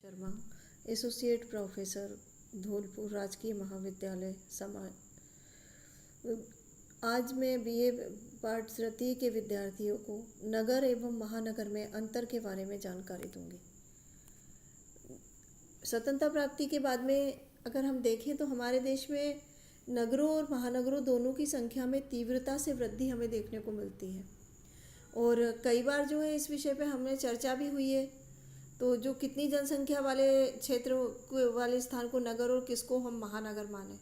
Sharma, associate professor, Dholpur राजकीय महाविद्यालय समाज। आज मैं बीए पाठ तृतीय के विद्यार्थियों को नगर एवं महानगर में अंतर के बारे में जानकारी दूंगी। स्वतंत्रता प्राप्ति के बाद में अगर हम देखें तो हमारे देश में नगरों और महानगरों दोनों की संख्या में तीव्रता से वृद्धि हमें देखने को मिलती है और कई बार जो है इस विषय पे हमने चर्चा भी हुई है। तो जो कितनी जनसंख्या वाले क्षेत्र वाले स्थान को नगर और किसको हम महानगर माने,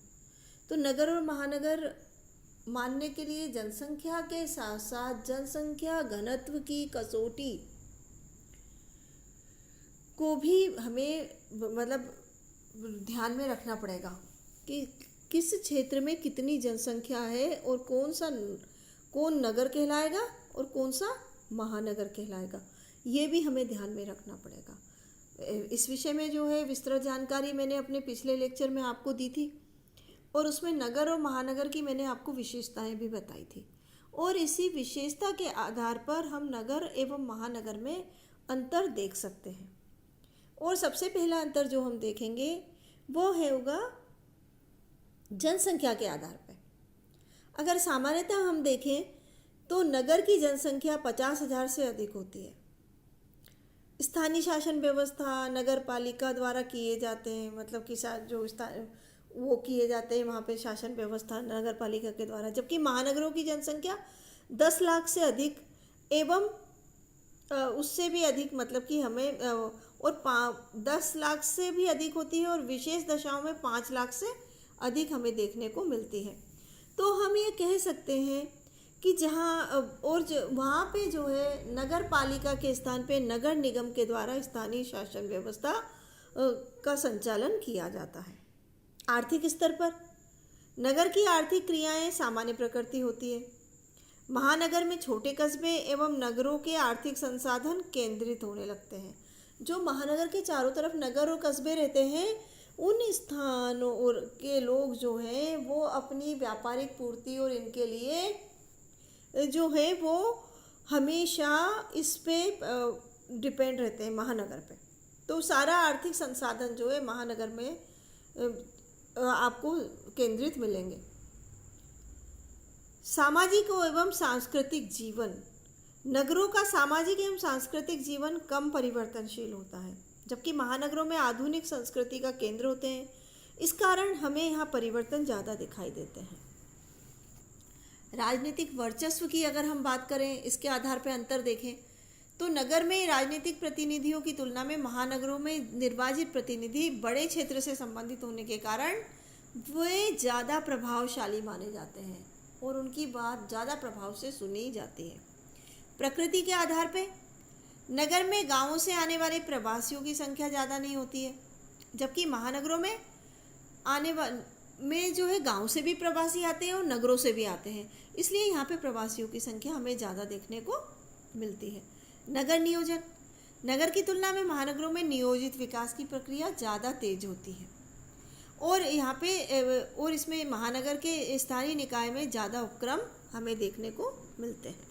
तो नगर और महानगर मानने के लिए जनसंख्या के साथ साथ जनसंख्या घनत्व की कसौटी को भी हमें ध्यान में रखना पड़ेगा कि किस क्षेत्र में कितनी जनसंख्या है और कौन नगर कहलाएगा और कौन सा महानगर कहलाएगा, ये भी हमें ध्यान में रखना पड़ेगा। इस विषय में जो है विस्तृत जानकारी मैंने अपने पिछले लेक्चर में आपको दी थी और उसमें नगर और महानगर की मैंने आपको विशेषताएं भी बताई थी और इसी विशेषता के आधार पर हम नगर एवं महानगर में अंतर देख सकते हैं। और सबसे पहला अंतर जो हम देखेंगे वो है होगा जनसंख्या के आधार पर। अगर सामान्यतः हम देखें तो नगर की जनसंख्या 50,000 से अधिक होती है। स्थानीय शासन व्यवस्था नगर पालिका द्वारा किए जाते हैं, मतलब कि जो वो किए जाते हैं वहाँ पे शासन व्यवस्था नगर पालिका के द्वारा, जबकि महानगरों की जनसंख्या 10 लाख से अधिक एवं उससे भी अधिक, मतलब कि हमें और 10 लाख से भी अधिक होती है और विशेष दशाओं में 5 लाख से अधिक हमें देखने को मिलती है। तो हम ये कह सकते हैं कि वहाँ पे जो है नगर पालिका के स्थान पे नगर निगम के द्वारा स्थानीय शासन व्यवस्था का संचालन किया जाता है। आर्थिक स्तर पर नगर की आर्थिक क्रियाएं सामान्य प्रकृति होती है। महानगर में छोटे कस्बे एवं नगरों के आर्थिक संसाधन केंद्रित होने लगते हैं। जो महानगर के चारों तरफ नगर और कस्बे रहते हैं उन स्थानों के लोग जो हैं वो अपनी व्यापारिक पूर्ति और इनके लिए जो है वो हमेशा इस पे डिपेंड रहते हैं महानगर पे। तो सारा आर्थिक संसाधन जो है महानगर में आपको केंद्रित मिलेंगे। सामाजिक एवं सांस्कृतिक जीवन, नगरों का सामाजिक एवं सांस्कृतिक जीवन कम परिवर्तनशील होता है, जबकि महानगरों में आधुनिक संस्कृति का केंद्र होते हैं। इस कारण हमें यहाँ परिवर्तन ज़्यादा दिखाई देते हैं। राजनीतिक वर्चस्व की अगर हम बात करें, इसके आधार पर अंतर देखें तो नगर में राजनीतिक प्रतिनिधियों की तुलना में महानगरों में निर्वाचित प्रतिनिधि बड़े क्षेत्र से संबंधित होने के कारण वे ज़्यादा प्रभावशाली माने जाते हैं और उनकी बात ज़्यादा प्रभाव से सुनी जाती है। प्रकृति के आधार पे नगर में गांवों से आने वाले प्रवासियों की संख्या ज़्यादा नहीं होती है, जबकि महानगरों में जो है गांव से भी प्रवासी आते हैं और नगरों से भी आते हैं, इसलिए यहाँ पे प्रवासियों की संख्या हमें ज़्यादा देखने को मिलती है। नगर नियोजन, नगर की तुलना में महानगरों में नियोजित विकास की प्रक्रिया ज़्यादा तेज होती है और यहाँ पे इसमें महानगर के स्थानीय निकाय में ज़्यादा उपक्रम हमें देखने को मिलते हैं।